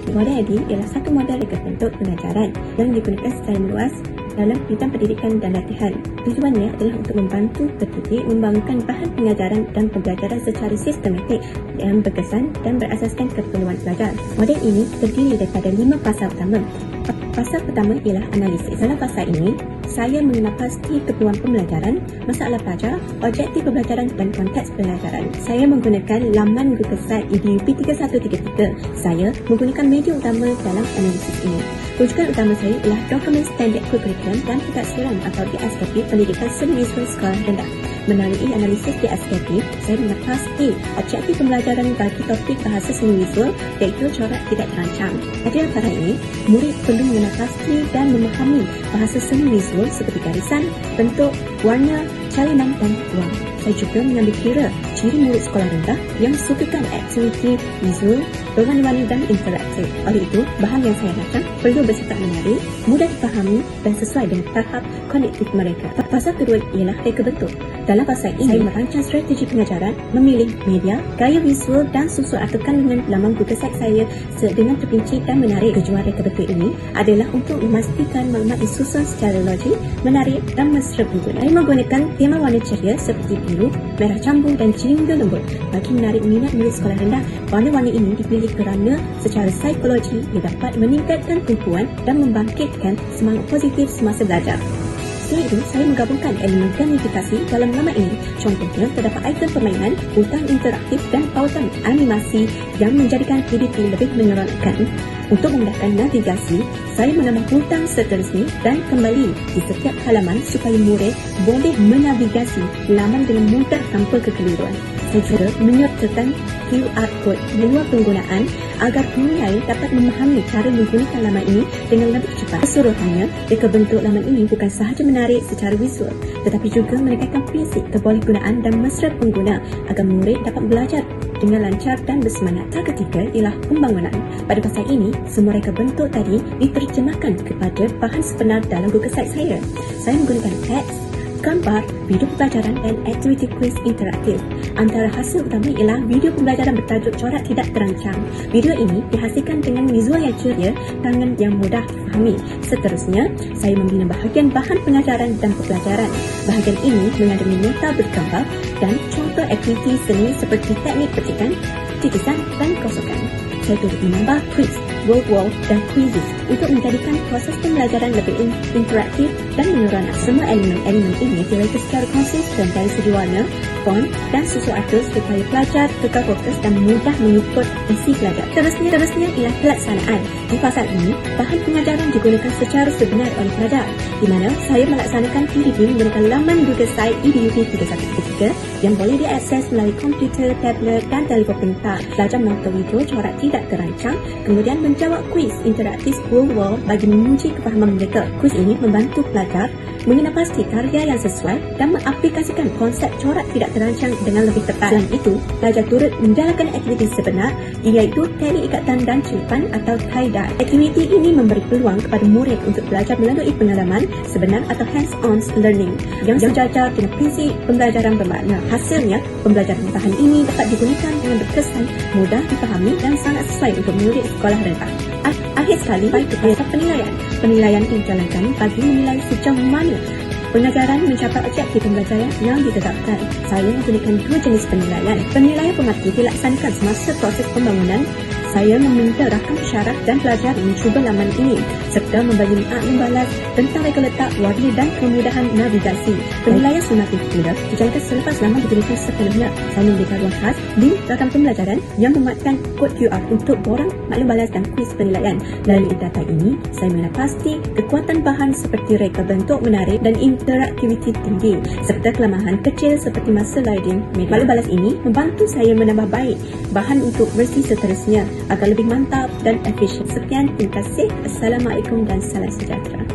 ID. Model ID ialah satu model reka bentuk pembelajaran yang digunakan secara meluas dalam bidang pendidikan dan latihan. Tujuannya adalah untuk membantu pendidik membangunkan bahan pengajaran dan pembelajaran secara sistematik yang berkesan dan berasaskan keperluan pelajar. Model ini terdiri daripada 5 fasa utama. Fasa pertama ialah analisis. Dalam fasa ini, saya mengenal pasti keperluan pembelajaran, masalah pelajar, objektif pembelajaran dan konteks pembelajaran. Saya menggunakan laman Google Site EDUP 3133. Saya menggunakan media utama dalam analisis ini. Rujukan utama saya ialah Dokumen Standard Curriculum dan Pentadbiran atau DSKP Pendidikan Seni Visual Sekolah Rendah. Melalui analisis DSKP, saya mengenal pasti objektif pembelajaran bagi topik bahasa seni visual iaitu corak tidak terancam. Pada antara ini, murid perlu mengenal pasti dan memahami bahasa seni visual seperti garisan, bentuk, warna, salinan dan ruang. Saya juga mengambil kira ciri murid sekolah rendah yang sukakan aktiviti visual, berwarna-warni dan interaktif. Oleh itu, bahan yang saya rancang perlu bersifat menarik, mudah dipahami dan sesuai dengan tahap kognitif mereka. Fasa kedua ialah reka bentuk. Dalam fasa ini, saya merancang strategi pengajaran, memilih media, gaya visual dan susun atau kandungan laman Google Site saya dengan terperinci dan menarik. Tujuan reka bentuk ini adalah untuk memastikan maklumat disusun secara logik, menarik dan mesra pengguna. Saya menggunakan tema warna ceria seperti biru, merah campur dan jingga lembut bagi menarik minat murid sekolah rendah. Warna-warni ini dipilih kerana secara psikologi ia dapat meningkatkan tumpuan dan membangkitkan semangat positif semasa belajar. Selain itu, saya menggabungkan elemen gamifikasi dalam laman ini. Contohnya, terdapat ikon permainan, hutang interaktif dan pautan animasi yang menjadikan aktiviti lebih menyeronokkan. Untuk memudahkan navigasi, saya menambah hutang seterusnya dan kembali di setiap halaman supaya murid boleh menavigasi laman dengan mudah tanpa kekeliruan. Saya juga menyertakan QR code manual penggunaan agar pengguna lain dapat memahami cara menggunakan laman ini dengan lebih cepat. Keseluruhannya, reka bentuk laman ini bukan sahaja menarik secara visual, tetapi juga menekankan prinsip kebolehgunaan dan mesra pengguna agar murid dapat belajar dengan lancar dan bersemangat. Tahap ketiga ialah pembangunan. Pada fasa ini, semua reka bentuk tadi diterjemahkan kepada bahan sebenar dalam Google Site saya. Saya menggunakan teks, gambar, video pembelajaran dan aktiviti kuis interaktif. Antara hasil utama ialah video pembelajaran bertajuk Corak Tidak Terancam. Video ini dihasilkan dengan visual yang ceria, tangan yang mudah difahami. Seterusnya, saya membina bahagian bahan pengajaran dan pembelajaran. Bahagian ini mengandungi nota bergambar dan contoh aktiviti seni seperti teknik petikan, titisan dan kosokan. Saya turut menambah quiz, word wall dan quizzes untuk menjadikan proses pembelajaran lebih interaktif dan menyeronok. Semua elemen-elemen ini direka secara konsisten dari segi warna, font dan susun atur supaya pelajar kekal fokus dan mudah mengikut isi belajar. Terusnya ialah pelaksanaan. Di fasa ini, bahan pengajaran digunakan secara sebenar oleh pelajar, di mana saya melaksanakan PDP menggunakan laman Google Site EDUP 3133 yang boleh diakses melalui komputer, tablet dan telefon pintar. Pelajar menonton video corak tidak terancam, kemudian menjawab kuis interaktif wall bagi menguji kefahaman mereka. Kuis ini membantu pelajar mengenal pasti karya yang sesuai dan mengaplikasikan konsep corak tidak terancam dengan lebih tepat. Selain itu, pelajar turut menjalankan aktiviti sebenar iaitu teknik ikatan dan celipan atau tie-dye. Aktiviti ini memberi peluang kepada murid untuk belajar melalui pengalaman sebenar atau hands-on learning yang sejajar dengan prinsip pembelajaran bermakna. Hasilnya, pembelajaran bahan ini dapat digunakan dengan berkesan, mudah dipahami dan sangat sesuai untuk murid sekolah rendah. Akhir sekali, baik kepada penilaian. Penilaian dijalankan bagi menilai sejauh mana pengajaran mencapai objektif pembelajaran yang ditetapkan. Saya menggunakan 2 jenis penilaian. Penilaian pemerhati dilaksanakan semasa proses pembangunan. Saya meminta rakan pesarah dan pelajar mencuba laman ini serta membagi minat membalas tentang reka letak, warna dan kemudahan navigasi. Penilaian sumatif pula dijalankan selepas laman digunakan sepenuhnya. Saya memberikan ruang khas link rakan pembelajaran yang memuatkan kod QR untuk borang maklum balas dan kuis penilaian. Melalui data ini, saya mengenal pasti kekuatan bahan seperti reka bentuk menarik dan interaktiviti tinggi serta kelemahan kecil seperti masa loading. Maklum balas ini membantu saya menambah baik bahan untuk versi seterusnya agar lebih mantap dan efisien. Sekian, terima kasih. Assalamualaikum dan salam sejahtera.